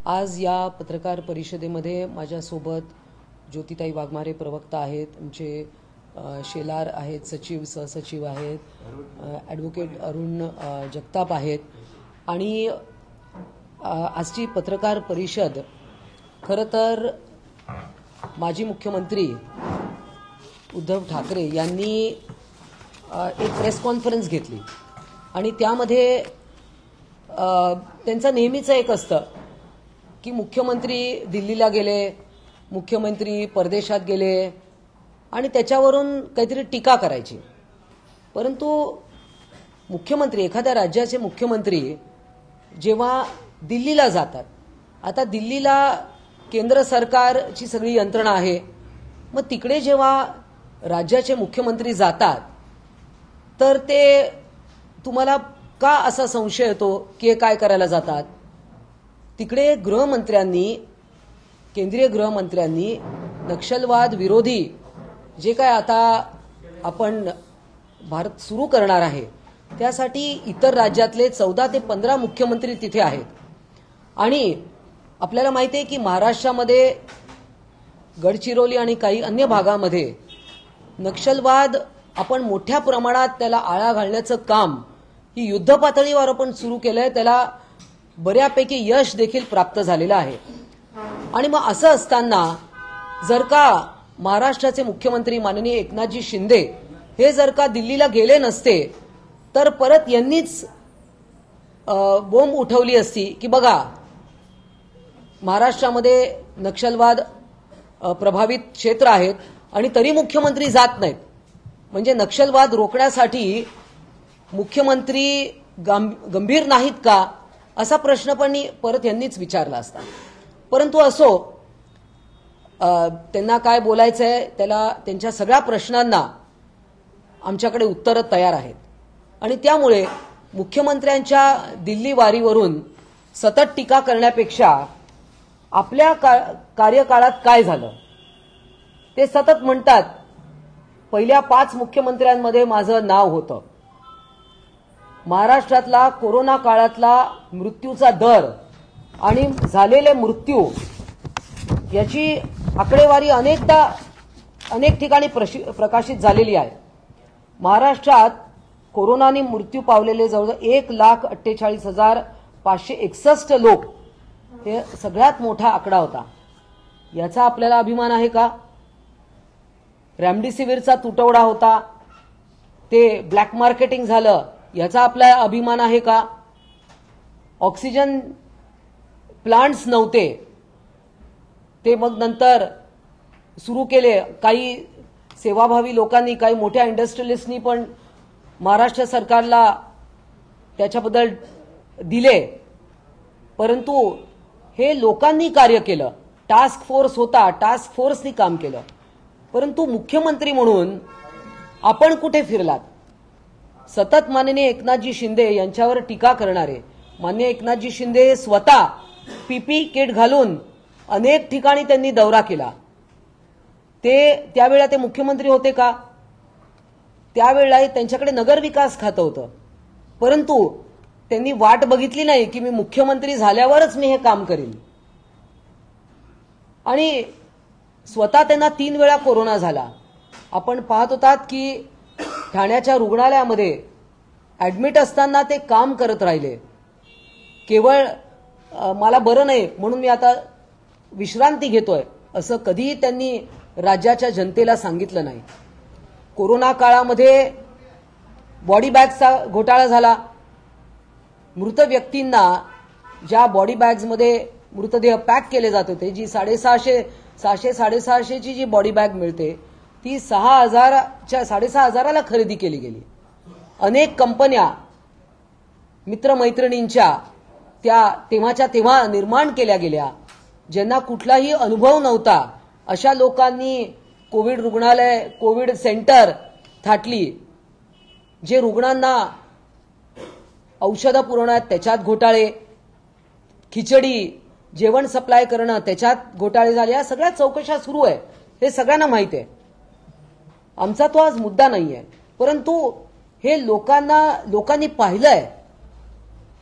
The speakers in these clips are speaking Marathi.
आज या पत्रकार परिषदेमध्ये माझ्यासोबत ज्योतिताई वाघमारे प्रवक्ता आहेत, आमचे शेलार आहेत, सचिव सहसचिव आहेत, ॲडव्होकेट अरुण जगताप आहेत आणि आजची पत्रकार परिषद खरं तर माजी मुख्यमंत्री उद्धव ठाकरे यांनी एक प्रेस कॉन्फरन्स घेतली आणि त्यामध्ये त्यांचं नेहमीच एक असतं की मुख्यमंत्री दिल्लीला गेले, मुख्यमंत्री परदेशात गेले आणि त्याच्यावरून काहीतरी टीका करायची. परंतु मुख्यमंत्री, एखाद्या राज्याचे मुख्यमंत्री जेव्हा दिल्लीला जातात, आता दिल्लीला केंद्र सरकारची सगळी यंत्रणा आहे, मग तिकडे जेव्हा राज्याचे मुख्यमंत्री जातात तर ते तुम्हाला का असा संशय येतो की हे काय करायला जातात. तिकडे गृहमंत्र्यांनी, केंद्रीय गृहमंत्र्यांनी नक्षलवाद विरोधी जे काय आता आपण भारत सुरू करणार आहे त्यासाठी इतर राज्यातले 14 ते 15 मुख्यमंत्री तिथे आहेत. आणि आपल्याला माहिती आहे की महाराष्ट्रामध्ये गडचिरोली आणि काही अन्य भागामध्ये नक्षलवाद आपण मोठ्या प्रमाणात त्याला आळा घालण्याचं काम ही युद्धपातळीवर आपण सुरू केलंय. त्याला बऱ्यापैकी यश देखील प्राप्त झालेलं आहे. आणि मग असं असताना जर का महाराष्ट्राचे मुख्यमंत्री माननीय एकनाथजी शिंदे हे जर का दिल्लीला गेले नसते तर परत यांनीच बोंब उठवली असती की बघा महाराष्ट्रामध्ये नक्षलवाद प्रभावित क्षेत्र आहेत आणि तरी मुख्यमंत्री जात नाहीत, म्हणजे नक्षलवाद रोखण्यासाठी मुख्यमंत्री गंभीर नाहीत का, असा प्रश्न पण परत यांनीच विचारला असता. परंतु असो, त्यांना काय बोलायचंय त्याला, त्यांच्या सगळ्या प्रश्नांना आमच्याकडे उत्तरं तयार आहेत. आणि त्यामुळे मुख्यमंत्र्यांच्या दिल्ली वारीवरून सतत टीका करण्यापेक्षा आपल्या कार्यकाळात काय झालं ते सतत म्हणतात. पहिल्या 5 मुख्यमंत्र्यांमध्ये माझं नाव होतं. महाराष्ट्रातला कोरोना काळातला मृत्यूचा दर आणि झालेले मृत्यू याची आकडेवारी अनेक ठिकाणी प्रकाशित झालेली आहे. महाराष्ट्रात कोरोनाने मृत्यू पावलेले जवळजवळ 1,48,561 लोक हे सगळ्यात मोठा आकडा होता. याचा आपल्याला अभिमान आहे का? रेमडेसिवीरचा तुटवडा होता, ते ब्लॅक मार्केटिंग झालं, याचा आपला अभिमान आहे का? ऑक्सिजन प्लांट्स नव्हते, ते मग नंतर सुरू केले. काही सेवाभावी लोकांनी, काही मोठ्या इंडस्ट्रियलिस्टनी पण महाराष्ट्र सरकारला त्याच्याबद्दल दिले. परंतु हे लोकांनी कार्य केलं. टास्क फोर्स होता, टास्क फोर्सनी काम केलं. परंतु मुख्यमंत्री म्हणून आपण कुठे फिरलात? सतत माननीय एकनाथजी शिंदे यांच्यावर टीका करणारे, माननीय एकनाथजी शिंदे स्वतः पीपी किट घालून अनेक ठिकाणी त्यांनी दौरा केला. त्यावेळेला ते मुख्यमंत्री होते का? त्यावेळेला त्यांच्याकडे नगरविकास खातं होतं. परंतु त्यांनी वाट बघितली नाही की मी मुख्यमंत्री झाल्यावरच मी हे काम करीन. आणि स्वतः त्यांना 3 वेळा कोरोना झाला. आपण पाहत होतात की ठाण्याच्या रुग्णालयामध्ये ऍडमिट असताना ते काम करत राहिले. केवळ मला बरं नाही म्हणून मी आता विश्रांती घेतोय असं कधीही त्यांनी राज्याच्या जनतेला सांगितलं नाही. कोरोना काळामध्ये बॉडी बॅग्सचा घोटाळा झाला. मृत व्यक्तींना ज्या बॉडी बॅग्समध्ये मृतदेह पॅक केले जात होते, जी 650-650ची जी बॉडी बॅग मिळते ती 6,000ला खरेदी केली गेली. अनेक कंपन्या मित्रमैत्रिणींच्या त्या तेव्हाच्या तेव्हा निर्माण केल्या गेल्या. ज्यांना कुठलाही अनुभव नव्हता अशा लोकांनी कोविड रुग्णालय, कोविड सेंटर थाटली. जे रुग्णांना औषधं पुरवण्यात त्याच्यात घोटाळे, खिचडी जेवण सप्लाय करणं त्याच्यात घोटाळे झाले. या सगळ्या चौकशा सुरू आहे, हे सगळ्यांना माहिती आहे. आमचा तो आज मुद्दा नाहीये. परंतु हे लोकांनी पाहिलंय.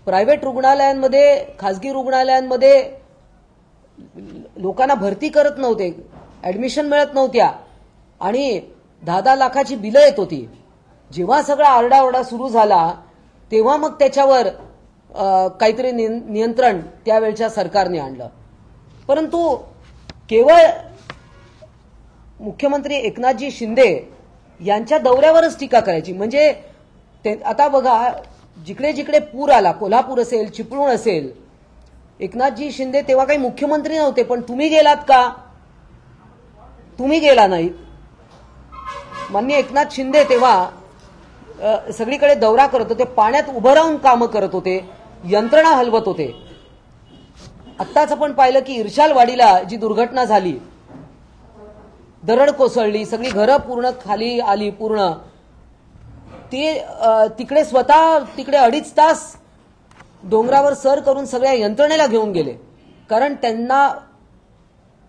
प्रायव्हेट रुग्णालयांमध्ये, खासगी रुग्णालयांमध्ये लोकांना भरती करत नव्हते, ऍडमिशन मिळत नव्हत्या आणि 10-10 लाखाची बिलं येत होती. जेव्हा सगळा आरडाओरडा सुरू झाला तेव्हा मग त्याच्यावर काहीतरी नियंत्रण त्यावेळच्या सरकारने आणलं. परंतु केवळ मुख्यमंत्री एकनाथजी शिंदे यांच्या दौऱ्यावरच टीका करायची. म्हणजे आता बघा, जिकडे जिकडे पूर आला, कोल्हापूर असेल, चिपळूण असेल, एकनाथजी शिंदे तेव्हा काही मुख्यमंत्री नव्हते, पण तुम्ही गेलात का? तुम्ही गेला नाहीत. माननीय एकनाथ शिंदे तेव्हा सगळीकडे दौरा करत होते, पाण्यात उभं राहून कामं करत होते, यंत्रणा हलवत होते. आत्ताच आपण पाहिलं की इर्शालवाडीला जी दुर्घटना झाली, दरड कोसळली, सगळी घरं पूर्ण खाली आली पूर्ण. ते तिकडे स्वतः 2.5 तास डोंगरावर सर करून सगळ्या यंत्रणेला घेऊन गेले, कारण त्यांना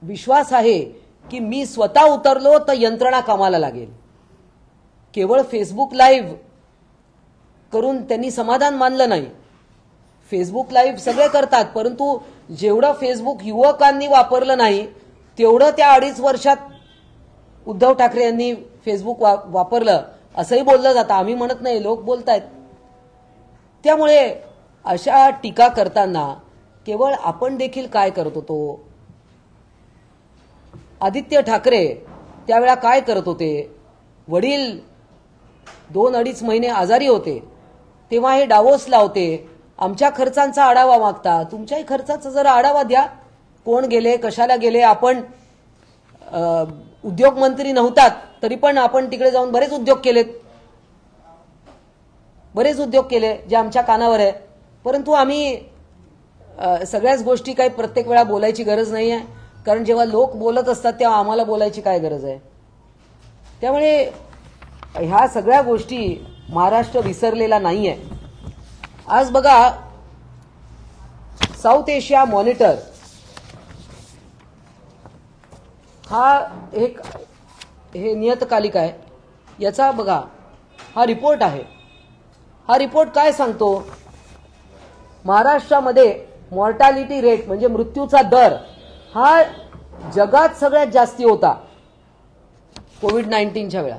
विश्वास आहे की मी स्वतः उतरलो तर यंत्रणा कामाला लागेल. केवळ फेसबुक लाईव्ह करून त्यांनी समाधान मानलं नाही. फेसबुक लाईव्ह सगळे करतात, परंतु जेवढं फेसबुक युवकांनी वापरलं नाही तेवढं त्या 2.5 वर्षात उद्धव ठाकरे यांनी फेसबुक वापरलं असंही बोललं जातं. आम्ही म्हणत नाही, लोक बोलतायत. त्यामुळे अशा टीका करताना केवळ आपण देखील काय करत होतो? आदित्य ठाकरे त्यावेळा काय करत होते? वडील 2-2.5 महिने आजारी होते, तेव्हा हे डावोसला होते. आमच्या खर्चांचा आढावा मागता, तुमच्याही खर्चाचा जरा आढावा द्या. कोण गेले, कशाला गेले? आपण उद्योग मंत्री नव्हतात तरी पण आपण तिकडे जाऊन बरेच उद्योग केले जे आमच्या कानावर आहे. परंतु आम्ही सगळ्याच गोष्टी काही प्रत्येक वेळा बोलायची गरज नाही आहे, कारण जेव्हा लोक बोलत असतात तेव्हा आम्हाला बोलायची काय गरज आहे. त्यामुळे ह्या सगळ्या गोष्टी महाराष्ट्र विसरलेला नाहीये. आज बघा, साऊथ एशिया मॉनिटर हा एक हे नियतकालिक आहे, याचा बघा हा रिपोर्ट आहे. हा रिपोर्ट काय सांगतो? महाराष्ट्रामध्ये मॉर्टॅलिटी रेट म्हणजे मृत्यूचा दर हा जगात सगळ्यात जास्ती होता कोविड-19च्या वेळा.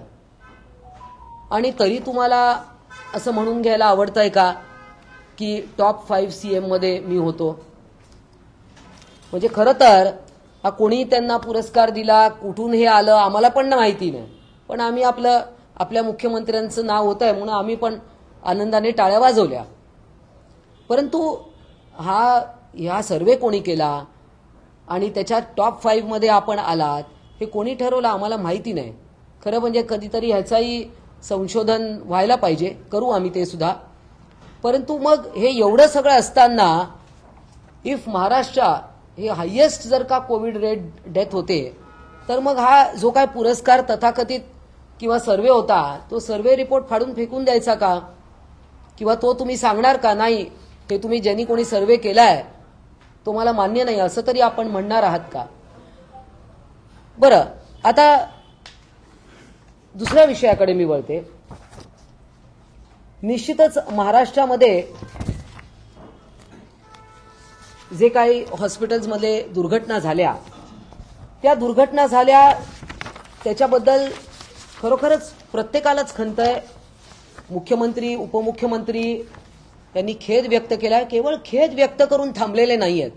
आणि तरी तुम्हाला असं म्हणून घ्यायला आवडतंय का की टॉप 5 CM मध्ये मी होतो? म्हणजे खरं तर हा कोणी त्यांना पुरस्कार दिला, कुठून हे आलं आम्हाला पण माहिती नाही, पण आम्ही आपल्या मुख्यमंत्र्यांचं नाव होत आहे म्हणून आम्ही पण आनंदाने टाळ्या वाजवल्या. परंतु हा सर्वे कोणी केला आणि त्याच्या टॉप 5 मध्ये आपण आलात हे कोणी ठरवलं आम्हाला माहिती नाही. खरं म्हणजे कधीतरी ह्याचाही संशोधन व्हायला पाहिजे, करू आम्ही ते सुद्धा. परंतु मग हे एवढं सगळं असताना इफ महाराष्ट्र हे हायेस्ट जर का कोविड रेट डेथ होते, तर मग हा जो काय पुरस्कार तथाकथित किंवा सर्वे होता तो सर्वे रिपोर्ट फाडून फेकून द्यायचा का? किंवा तो तुम्ही सांगणार का नाही हे तुम्ही ज्यांनी कोणी सर्वे केलाय तो मला मान्य नाही असं तरी आपण म्हणणार आहात का? बरं, आता दुसऱ्या विषयाकडे मी वळते. निश्चितच महाराष्ट्रामध्ये जे काही हॉस्पिटल्समध्ये दुर्घटना झाल्या, त्या दुर्घटना झाल्या त्याच्याबद्दल खरोखरच प्रत्येकालाच खंत आहे. मुख्यमंत्री, उपमुख्यमंत्री यांनी खेद व्यक्त केलाय. केवळ खेद व्यक्त करून थांबलेले नाही आहेत,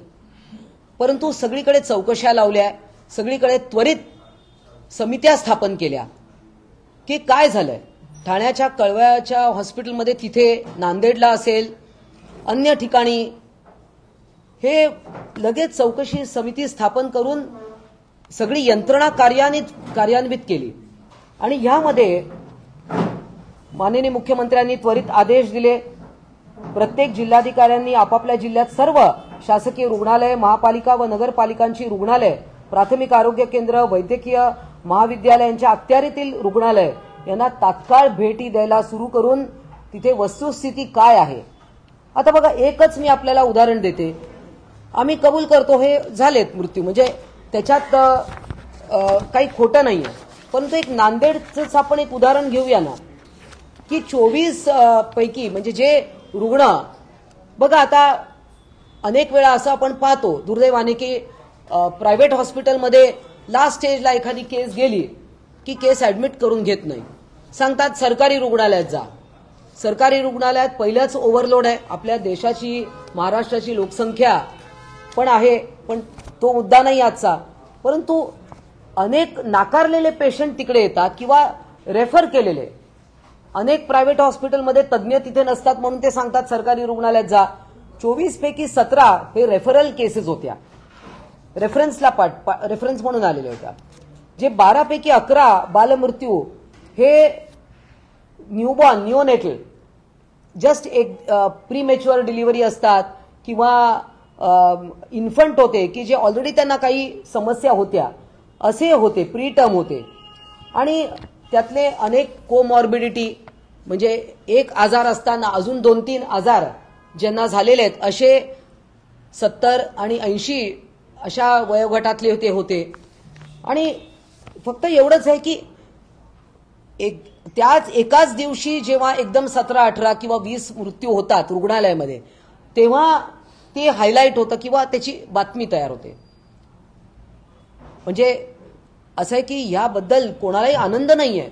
परंतु सगळीकडे चौकशा लावल्या, सगळीकडे त्वरित समित्या स्थापन केल्या की काय झालंय. ठाण्याच्या कळव्याच्या हॉस्पिटलमध्ये, तिथे नांदेडला असेल, अन्य ठिकाणी हे लगेच चौकशी समिती स्थापन करून सगळी यंत्रणा कार्यान्वित केली. आणि यामध्ये माननीय मुख्यमंत्र्यांनी त्वरित आदेश दिले. प्रत्येक जिल्हाधिकाऱ्यांनी आपापल्या जिल्ह्यात सर्व शासकीय रुग्णालय, महापालिका व नगरपालिकांची रुग्णालय, प्राथमिक आरोग्य केंद्र, वैद्यकीय महाविद्यालयांच्या अखत्यारीतील रुग्णालय यांना तात्काळ भेटी द्यायला सुरू करून तिथे वस्तुस्थिती काय आहे. आता बघा, एकच मी आपल्याला उदाहरण देते. आम्ही कबूल करतो हे झालेत मृत्यू, म्हणजे त्याच्यात काही खोटं नाहीये. परंतु एक नांदेडचं आपण एक उदाहरण घेऊया ना, की 24 पैकी म्हणजे जे रुग्ण, बघा आता अनेक वेळा असं आपण पाहतो दुर्दैवाने की प्रायव्हेट हॉस्पिटलमध्ये लास्ट स्टेजला एखादी केस गेली की केस ऍडमिट करून घेत नाही, सांगतात सरकारी रुग्णालयात जा. सरकारी रुग्णालयात पहिल्याच ओव्हरलोड आहे. आपल्या देशाची, महाराष्ट्राची लोकसंख्या पण आहे, पण तो मुद्दा नाही आजचा. परंतु अनेक नाकारलेले पेशंट तिकडे येतात किंवा रेफर केलेले. अनेक प्रायव्हेट हॉस्पिटलमध्ये तज्ज्ञ तिथे नसतात म्हणून ते सांगतात सरकारी रुग्णालयात जा. 24 पैकी 17 हे रेफरल केसेस होत्या, रेफरन्स म्हणून आलेल्या होत्या. जे 12 पैकी 11 बालमृत्यू हे न्यूबॉर्न, निओनेटल, जस्ट एक प्रीमेच्युअर डिलिव्हरी असतात किंवा इन्फंट होते की जे ऑलरेडी त्यांना काही समस्या होत्या असे होते, प्री टर्म होते. आणि त्यातले अनेक कोमॉर्बिडिटी म्हणजे एक आजार असताना अजून 2-3 आजार ज्यांना झालेले आहेत असे 70 आणि 80 अशा वयोगटातले होते. आणि फक्त एवढंच आहे की त्याच एकाच दिवशी जेव्हा एकदम 17, 18 किंवा 20 मृत्यू होतात रुग्णालयामध्ये तेव्हा ते हायलाईट होतं किंवा त्याची बातमी तयार होते. म्हणजे असं आहे की याबद्दल कोणालाही आनंद नाहीये.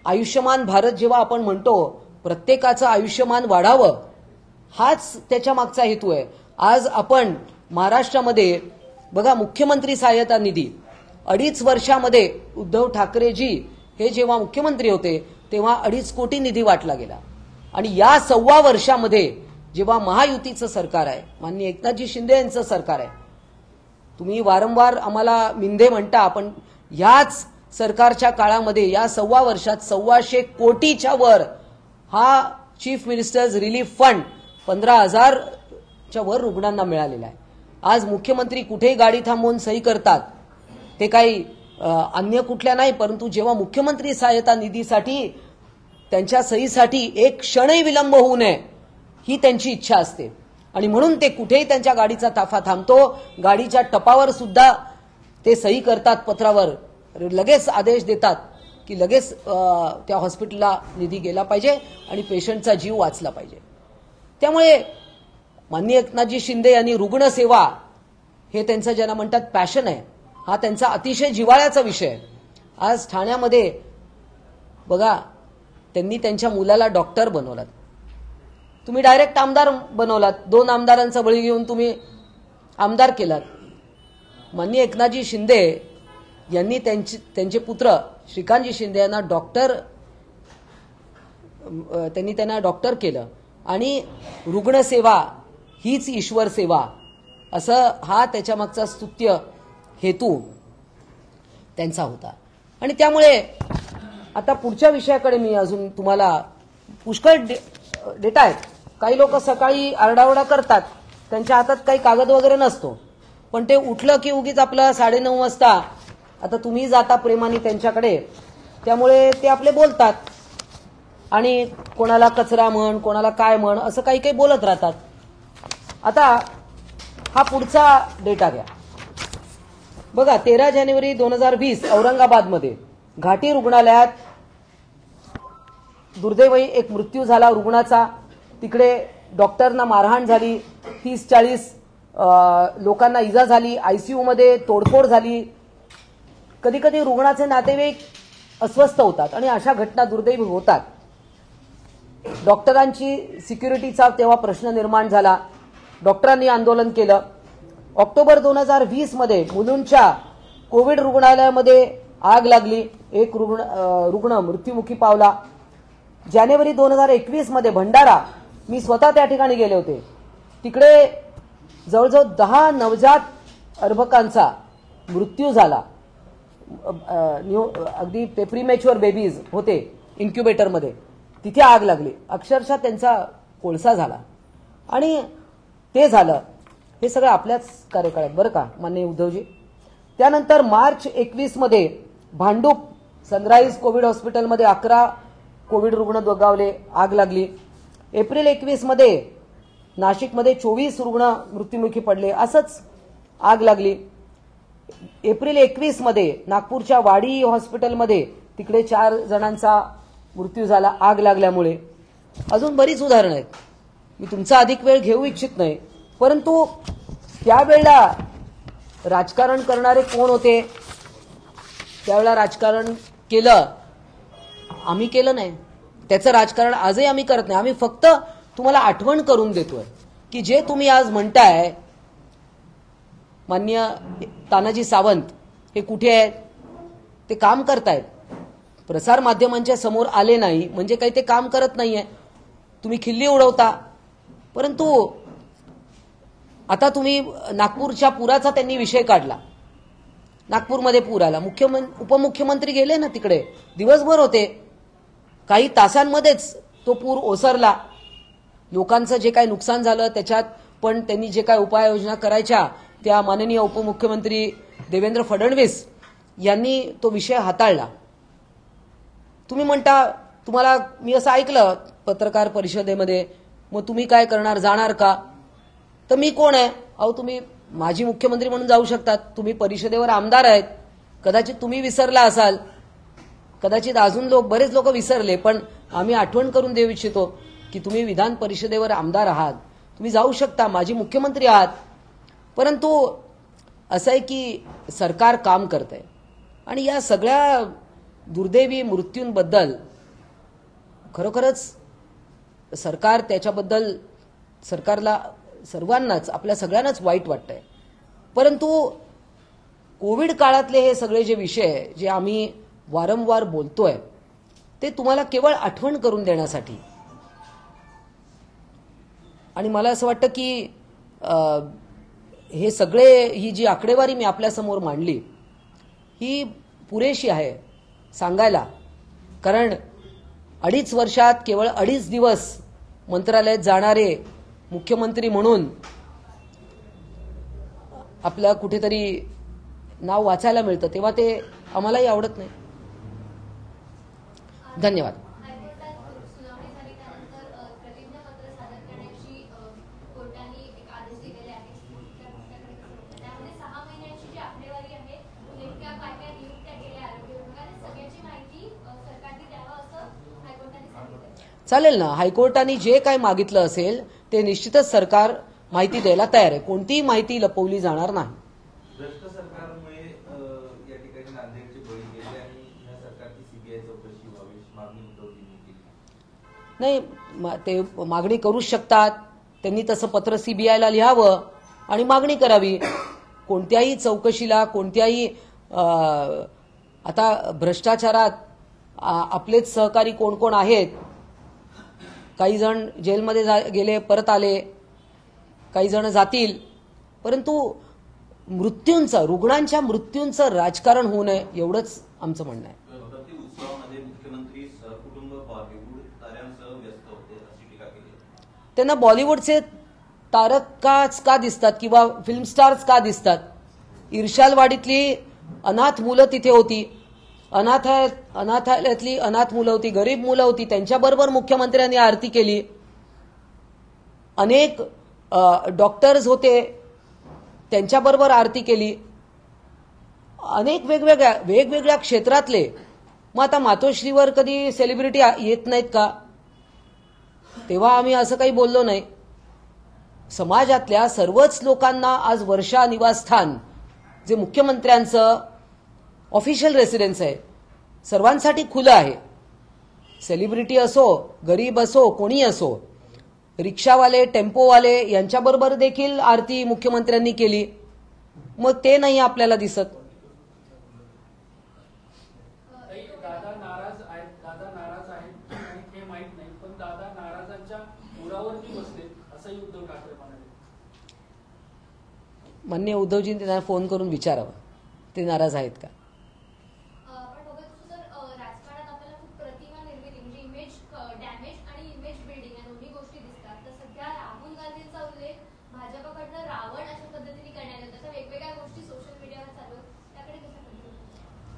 आयुष्यमान भारत जेव्हा आपण म्हणतो प्रत्येकाचं आयुष्यमान वाढावं हाच त्याच्या मागचा हेतू आहे. आज आपण महाराष्ट्रामध्ये बघा मुख्यमंत्री सहाय्यता निधी 2.5 वर्षामध्ये उद्धव ठाकरेजी हे जेव्हा मुख्यमंत्री होते तेव्हा 2.5 कोटी निधी वाटला गेला. आणि या 1.25 वर्षामध्ये जेव्हा महायुतीचं सरकार आहे, माननीय एकनाथजी शिंदे यांचं सरकार आहे, तुम्ही वारंवार आम्हाला मिंधे म्हणता, पण याच सरकारच्या काळामध्ये या 1.25 वर्षात 125 कोटीच्या वर हा चीफ मिनिस्टर्स रिलीफ फंड 15,000च्या वर रुग्णांना मिळालेला आहे. आज मुख्यमंत्री कुठेही गाडी थांबवून सही करतात, ते काही अन्य कुठल्या नाही, परंतु जेव्हा मुख्यमंत्री सहाय्यता निधीसाठी त्यांच्या सहीसाठी एक क्षणही विलंब होऊ नये ही त्यांची इच्छा असते. आणि म्हणून ते कुठेही त्यांच्या गाडीचा ताफा थांबतो, गाडीच्या टपावर सुद्धा ते सही करतात पत्रावर, लगेच आदेश देतात की लगेच त्या हॉस्पिटलला निधी गेला पाहिजे आणि पेशंटचा जीव वाचला पाहिजे. त्यामुळे माननीय एकनाथजी शिंदे यांनी रुग्णसेवा हे त्यांचं ज्यांना म्हणतात पॅशन आहे, हा त्यांचा अतिशय जिव्हाळ्याचा विषय आहे. आज ठाण्यामध्ये बघा त्यांनी त्यांच्या मुलाला डॉक्टर बनवलात, तुम्ही डायरेक्ट आमदार बनवलात, 2 आमदारांचा बळी घेऊन तुम्ही आमदार केलात. माननीय एकनाथजी शिंदे यांनी त्यांचे पुत्र श्रीकांतजी शिंदे यांना त्यांना डॉक्टर केलं. आणि रुग्णसेवा हीच ईश्वर सेवा असं हा त्याच्या मागचा स्तुत्य हेतू त्यांचा होता. आणि त्यामुळे आता पुढच्या विषयाकडे मी अजून तुम्हाला पुष्कळ डेटा आहेत. काही लोक सकाळी आरडाओरडा करतात, त्यांच्या हातात काही कागद वगैरे नसतो, पण ते उठलं की उगीच आपलं 9:30 वाजता आता तुम्ही जाता प्रेमाने त्यांच्याकडे, त्यामुळे ते आपले बोलतात आणि कोणाला कचरा म्हण, कोणाला काय म्हण, असं काही काही बोलत राहतात. आता हा पुढचा डेटा घ्या बघा. 13 जानेवारी 2020 औरंगाबादमध्ये घाटी रुग्णालयात दुर्दैवी एक मृत्यू झाला रुग्णाचा. तिकडे डॉक्टरना मारहाण झाली, 30-40 लोकांना इजा झाली, आयसीयू मध्ये तोडफोड झाली. कधी कधी रुग्णाचे नातेवाईक अस्वस्थ होतात आणि अशा घटना दुर्दैवी होतात. डॉक्टरांची सिक्युरिटीचा तेव्हा प्रश्न निर्माण झाला, डॉक्टरांनी आंदोलन केलं. ऑक्टोबर 2020 मध्ये मुलुंडच्या कोविड रुग्णालयामध्ये आग लागली, एक रुग्ण मृत्युमुखी पावला. जानेवारी 2021 मध्ये भंडारा, मी स्वतः त्या ठिकाणी गेले होते, तिकडे जवळजवळ 10 नवजात अर्भकांचा मृत्यू झाला. अगदी ते प्रीमॅच्युअर बेबीज होते इन्क्युबेटरमध्ये, तिथे आग लागली, अक्षरशः त्यांचा कोळसा झाला. आणि ते झालं हे सगळं आपल्याच कार्यकाळात बरं का माननीय उद्धवजी. त्यानंतर मार्च 21 मध्ये भांडूप सनराईज कोविड हॉस्पिटलमध्ये 11 कोविड रुग्ण दगावले, आग लागली. एप्रिल 21 मध्ये नाशिकमध्ये 24 रुग्ण मृत्युमुखी पडले, असंच आग लागली. एप्रिल 21 मध्ये नागपूरच्या वाडी हॉस्पिटलमध्ये तिकडे 4 जणांचा मृत्यू झाला आग लागल्यामुळे. अजून बरीच उदाहरणं आहेत, मी तुमचा अधिक वेळ घेऊ इच्छित नाही, परंतु त्यावेळेला राजकारण करणारे कोण होते, त्यावेळेला राजकारण केलं, आम्ही केलं नाही. त्याचं राजकारण आजही आम्ही करत नाही. आम्ही फक्त तुम्हाला आठवण करून देतोय की जे तुम्ही आज म्हणताय माननीय तानाजी सावंत हे कुठे आहेत, ते काम करतायत. प्रसार माध्यमांच्या समोर आले नाही म्हणजे काही ते काम करत नाहीये. तुम्ही खिल्ली उडवता. परंतु आता तुम्ही नागपूरच्या पुराचा त्यांनी विषय काढला. नागपूरमध्ये पूर आला, उपमुख्यमंत्री गेले ना तिकडे, दिवसभर होते. काही तासांमध्येच तो पूर ओसरला. लोकांचं जे काही नुकसान झालं त्याच्यात पण त्यांनी जे काही उपाययोजना करायच्या त्या माननीय उपमुख्यमंत्री देवेंद्र फडणवीस यांनी तो विषय हाताळला. तुम्ही म्हणता, तुम्हाला मी असं ऐकलं पत्रकार परिषदेमध्ये, मग तुम्ही काय करणार, जाणार का? तर मी कोण आहे? अहो, तुम्ही माजी मुख्यमंत्री म्हणून जाऊ शकतात. तुम्ही परिषदेवर आमदार आहेत. कदाचित तुम्ही विसरला असाल, कदाचित अजून बरेच लोक विसरले, पण आम्ही आठवण करून देऊ इच्छितो की तुम्ही विधान परिषदेवर आमदार आहात, तुम्ही जाऊ शकता, माजी मुख्यमंत्री आहात. परंतु असं आहे की सरकार काम करतंय आणि या सगळ्या दुर्दैवी मृत्यूंबद्दल खरोखरच सरकार त्याच्याबद्दल सरकारला सर्वांनाच आपल्या सगळ्यांनाच वाईट वाटतंय. परंतु कोविड काळातले हे सगळे जे विषय जे आम्ही वारंवार बोलतोय ते तुम्हाला केवळ आठवण करून देण्यासाठी. आणि मला असं वाटतं की हे सगळे ही जी आकडेवारी मी आपल्यासमोर मांडली ही पुरेशी आहे सांगायला. कारण 2.5 वर्षात केवळ 2.5 दिवस मंत्रालयात जाणारे मुख्यमंत्री म्हणून आपलं कुठेतरी नाव वाचायला मिळतं, तेव्हा ते आम्हालाही आवडत नाही. धन्यवाद. चालेल ना, हायकोर्टाने जे काय मागितलं असेल ते निश्चितच सरकार माहिती द्यायला तयार आहे. कोणतीही माहिती लपवली जाणार नाही. भ्रष्ट सरकारमुळे या ठिकाणी नांदेडचे बळी गेले आणि या सरकारची सीबीआय चौकशी व्हावी मागणी उद्धवजींनी केली. नाही, ते मागणी करूच शकतात. त्यांनी तसं पत्र सीबीआयला लिहावं आणि मागणी करावी. कोणत्याही चौकशीला, कोणत्याही आता भ्रष्टाचारात आपलेच सहकारी कोण कोण आहेत, काही जण जेलमध्ये गेले, परत आले, काही जण जातील. परंतु मृत्यूंचं, रुग्णांच्या मृत्यूंचं राजकारण होऊ नये एवढंच आमचं म्हणणं आहे. उत्सवामध्ये मुख्यमंत्री सहकुटुंब बॉलिवूड ताऱ्यांसह व्यस्त होते अशी टीका केली. त्यांना बॉलिवूडचे तारकाच का दिसतात किंवा फिल्म स्टार्स का दिसतात? इर्शालवाडीतली अनाथ मुलं तिथे होती, अनाथालयातली अनाथ मुलं होती, गरीब मुलं होती, त्यांच्याबरोबर मुख्यमंत्र्यांनी आरती केली. अनेक डॉक्टर्स होते, त्यांच्याबरोबर आरती केली. अनेक वेगवेगळ्या क्षेत्रातले. मग आता मातोश्रीवर कधी सेलिब्रिटी येत नाहीत का? तेव्हा आम्ही असं काही बोललो नाही. समाजातल्या सर्वच लोकांना आज वर्षा निवासस्थान जे मुख्यमंत्र्यांचं ऑफिशियल रेसिडेन्स आहे सर्वांसाठी खुलं आहे. सेलिब्रिटी असो, गरीब असो, कोणी असो, रिक्षावाले, टेम्पोवाले यांच्याबरोबर देखील आरती मुख्यमंत्र्यांनी केली. मग ते नाही आपल्याला दिसत. दादा नाराज आहेत हे माहित नाही, पण दादा नाराजांच्या मुरावरती बसले असंही उद्धव ठाकरे म्हणाले. माननीय उद्धवजींनी त्यांना फोन करून विचारावं ते नाराज आहेत का.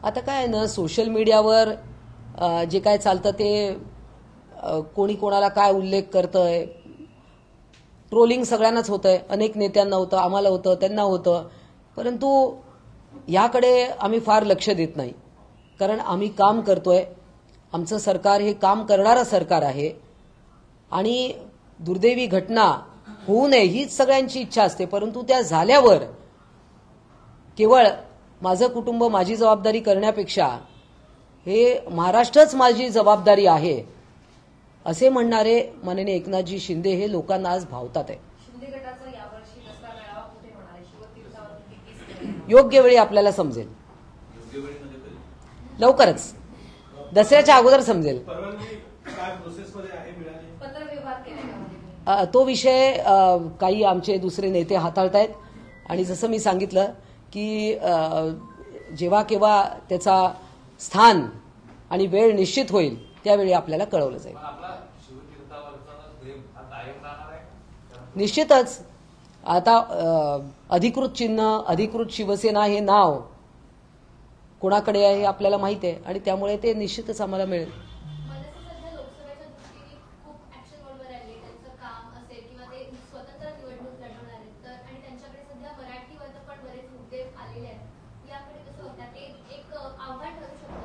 आता काय ना, सोशल मीडियावर जे काय चालतं ते कोणी कोणाला काय उल्लेख करतंय, ट्रोलिंग सगळ्यांनाच होतंय. अनेक नेत्यांना होतं, आम्हाला होतं, त्यांना होतं. परंतु याकडे आम्ही फार लक्ष देत नाही, कारण आम्ही काम करतोय. आमचं सरकार हे काम करणारं सरकार आहे आणि दुर्दैवी घटना होऊ नये हीच सगळ्यांची इच्छा असते. परंतु त्या झाल्यावर केवळ माझं कुटुंब माझी जबाबदारी करण्यापेक्षा हे महाराष्ट्रच माझी जबाबदारी आहे असे म्हणणारे माननीय एकनाथजी शिंदे हे लोकांना आज भावतात आहे. शिंदे गटाचा यावर्षी दसरा मेळावा कुठे होणार आहे? शिवतीर्थावरती किती योग्य वेळी आपल्याला समजेल. लवकरच दसऱ्याच्या अगोदर समजेल. पत्रव्यवहार केले तो विषय काही आमचे दुसरे नेते हाताळतायत आणि जसं मी सांगितलं की जेव्हा केव्हा त्याचा स्थान आणि वेळ निश्चित होईल त्यावेळी आपल्याला कळवलं जाईल. निश्चितच आता अधिकृत चिन्ह अधिकृत शिवसेना हे नाव कोणाकडे आहे हे आपल्याला माहिती आहे आणि त्यामुळे ते निश्चितच आम्हाला मिळेल. मनसे सध्या लोकसभेच्या दृष्टीने खूप ऍक्शन मोडवर आले. त्यांचं काम असेल किंवा ते स्वतंत्र निवडणूक लढवणार आहेत तर आणि त्यांच्याकडे सध्या मराठीवर पण बरेच मुद्दे आलेले आहेत. याकडे कसं होतं ते एक आव्हान ठरू शकतं.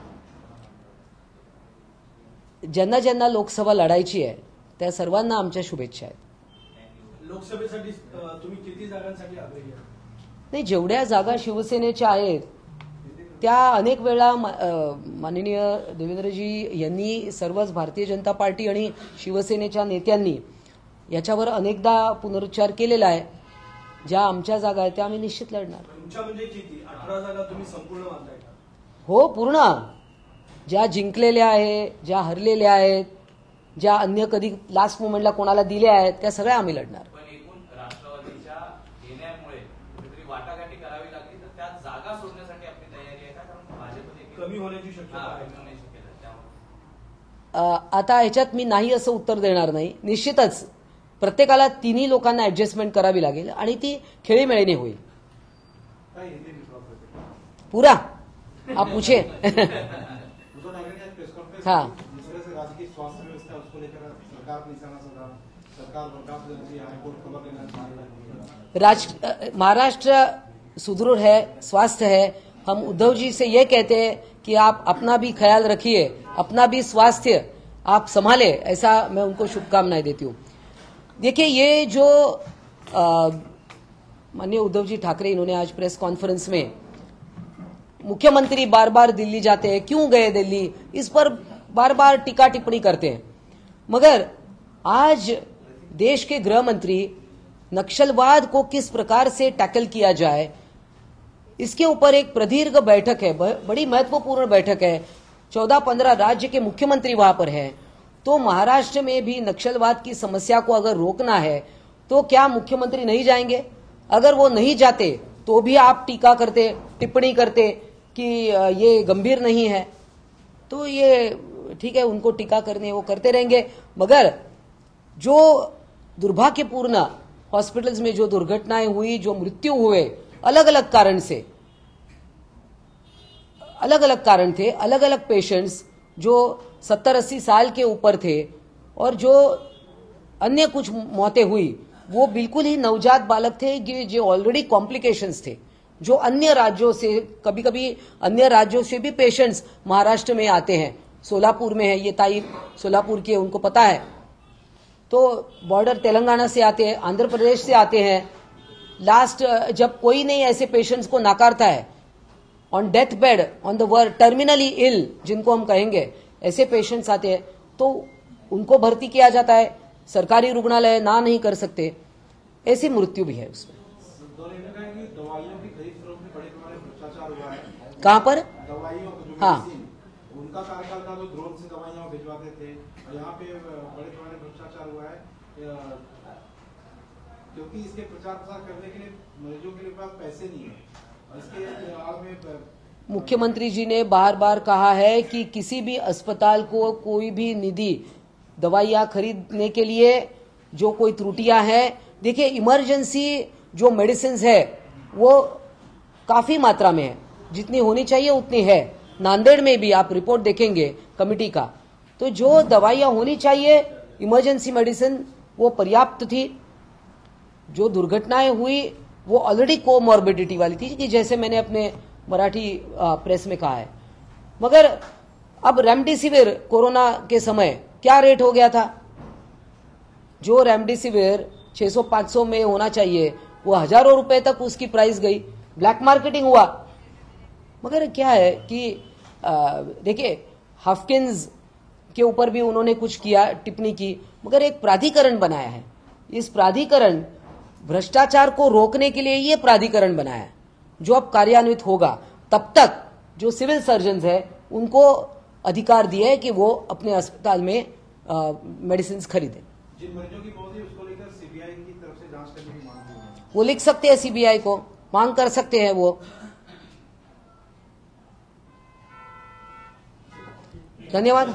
ज्यांना ज्यांना लोकसभा लढायची आहे त्या सर्वांना आमच्या शुभेच्छा आहेत. लोकसभेसाठी तुम्ही किती जागांसाठी आग्रही आहात? नाही, जेवढ्या जागा शिवसेनेच्या आहेत त्या अनेक वेळा माननीय देवेंद्रजी यांनी सर्वच भारतीय जनता पार्टी आणि शिवसेनेच्या नेत्यांनी याच्यावर अनेकदा पुनरुच्चार केलेला आहे. ज्या आमच्या जागा आहेत त्या आम्ही निश्चित लढणार. तुमच्या म्हणजे किती 18 जागा तुम्ही संपूर्ण मानताय का? हो, पूर्ण. ज्या जिंकलेल्या आहेत, ज्या हरलेल्या आहेत, ज्या अन्य कधी लास्ट मोमेंटला कोणाला दिल्या आहेत त्या सगळ्या आम्ही लढणार. पण एकूण राष्ट्रवादीच्या येण्यामुळे कुठेतरी वाटाघाटी करावी लागली तर त्या जागा सोडण्यासाठी आपली तयारी आहे का? कारण भाजपमध्ये कमी होण्याची शक्यता आहे. आता ह्याच्यात मी नाही असं उत्तर देणार नाही. निश्चितच प्रत्येकाला तिन्ही लोकांना ऍडजस्टमेंट करावी लागेल आणि ती खेळीमेळीने होईल. पूरा आप पूछे. हाँ, राजकीय स्वास्थ्य व्यवस्था उसको लेकर सरकार को निशाना साधा, सरकार बर्खास्त करती है, हाईकोर्ट खबर लेना महाराष्ट्र सुदृढ़ है, स्वास्थ्य है. हम उद्धव जी से ये कहते हैं कि आप अपना भी ख्याल रखिए, अपना भी स्वास्थ्य आप संभाले, ऐसा मैं उनको शुभकामनाएं देती हूँ. देखिए, ये जो माननीय उद्धव जी ठाकरे इन्होंने आज प्रेस कॉन्फ्रेंस में मुख्यमंत्री बार बार दिल्ली जाते हैं, क्यों गए दिल्ली, इस पर बार बार टीका टिप्पणी करते हैं. मगर आज देश के गृह मंत्री नक्सलवाद को किस प्रकार से टैकल किया जाए इसके ऊपर एक प्रदीर्घ बैठक है, बड़ी महत्वपूर्ण बैठक है. 14-15 राज्य के मुख्यमंत्री वहां पर हैं. तो महाराष्ट्र में भी नक्सलवाद की समस्या को अगर रोकना है तो क्या मुख्यमंत्री नहीं जाएंगे? अगर वो नहीं जाते तो भी आप टीका करते, टिप्पणी करते कि ये गंभीर नहीं है. तो ये ठीक है, उनको टीका करनी है वो करते रहेंगे. मगर जो दुर्भाग्यपूर्ण हॉस्पिटल्स में जो दुर्घटनाएं हुई, जो मृत्यु हुए, अलग अलग कारण से, अलग अलग कारण थे, अलग अलग पेशेंट्स जो 70-80 साल के ऊपर थे और जो अन्य कुछ मौतें हुई वो बिल्कुल ही नवजात बालक थे जो ऑलरेडी कॉम्प्लिकेशंस थे. जो अन्य राज्यों से, कभी कभी अन्य राज्यों से भी पेशेंट्स महाराष्ट्र में आते हैं. सोलापुर में है, ये ताई सोलापुर की है, उनको पता है. तो बॉर्डर तेलंगाना से आते हैं, आंध्र प्रदेश से आते हैं. लास्ट जब कोई नहीं ऐसे पेशेंट्स को नाकारता है, on death bed, on the word, terminally ill जिनको हम कहेंगे, ऐसे पेशेंट्स आते हैं तो उनको भर्ती किया जाता है. सरकारी रुग्णालय ना नहीं कर सकते, ऐसी मृत्यु भी है उसमें. दवाइयों की खरीद फरोख्त में बड़े पैमाने भ्रष्टाचार हुआ है. कहाँ पर? दवाइयों का जो हाँ, मेडिसिन, उनका कार्यकाल था जो ड्रोन से दवाइयां भिजवाते थे और यहाँ पे बड़े पैमाने भ्रष्टाचार हुआ है. क्योंकि इसके प्रचार प्रसार करने के लिए मरीजों के पास पैसे नहीं है और इसके आड़ में मुख्यमंत्री जी ने बार बार कहा है कि किसी भी अस्पताल को कोई भी निधि दवाइयां खरीदने के लिए जो कोई त्रुटियां हैं, देखिए इमरजेंसी जो मेडिसिन है वो काफी मात्रा में है, जितनी होनी चाहिए उतनी है. नांदेड़ में भी आप रिपोर्ट देखेंगे कमेटी का, तो जो दवाइयां होनी चाहिए इमरजेंसी मेडिसिन वो पर्याप्त थी. जो दुर्घटनाएं हुई वो ऑलरेडी कोमॉर्बिडिटी वाली थी, कि जैसे मैंने अपने मराठी प्रेस में कहा है. मगर अब रेमडेसिविर कोरोना के समय क्या रेट हो गया था? जो रेमडेसिविर 600-500 में होना चाहिए वो हजारों रुपए तक उसकी प्राइस गई. ब्लैक मार्केटिंग हुआ। मगर क्या है कि देखिए, हाफकिंस के ऊपर भी उन्होंने कुछ किया, टिप्पणी की, मगर एक प्राधिकरण बनाया है। इस प्राधिकरण, भ्रष्टाचार को रोकने के लिए ये प्राधिकरण बनाया है, जो अब कार्यान्वित होगा। तब तक जो सिविल सर्जन है उनको अधिकार दिया है कि वो अपने अस्पताल में मेडिसिन खरीदें। जिन मरीजों की मौत हुई उसको लेकर सीबीआई की तरफ से जांच करने की मांग की है। वो लिख सकते हैं, सीबीआई को मांग कर सकते हैं वो। धन्यवाद।